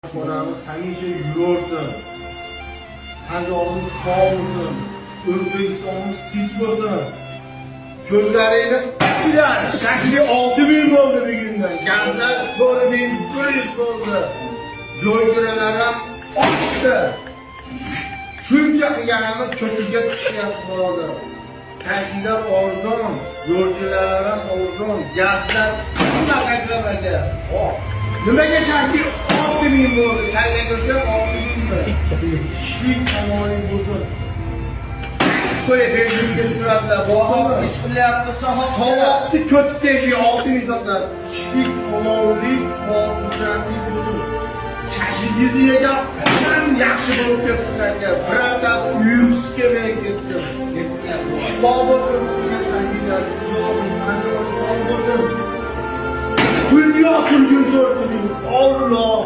Onamiz hamisha yursin. Tanjog'imiz sog' bo'lsin. O'zbekistonimiz tinch bo'lsin. Ko'zlaringni ochinglar. Shakli 6000 bo'ldi bugundan. Gazlar 4500 bo'ldi. Joy-joylar ham oshdi. Shuncha qilganimiz cho'kilga tushyapti bo'ldi. Taksilar arzon, yo'lchilar ham arzon, gazlar qanaqa qilmaga. Nimaga shakli 6000 bo'ldi? Kalla go'shti 6000 mi? Ishlik tomoning bo'lsin. Qo'y belgiga tushiradilar. Bo'ldimi? Ish qilyapti Savobni ko'titeshi 6000 sotiladi. Ishlik tomonlik, xotirjamlik bo'lsin. Kashingizni yegan odam yaxshi bo'lib ketsin aka. Birontasi uyqusi kelmay ketdi. Shifo bo'lsin sizga shakillar. Dunyo turgun so'rdim. Alloh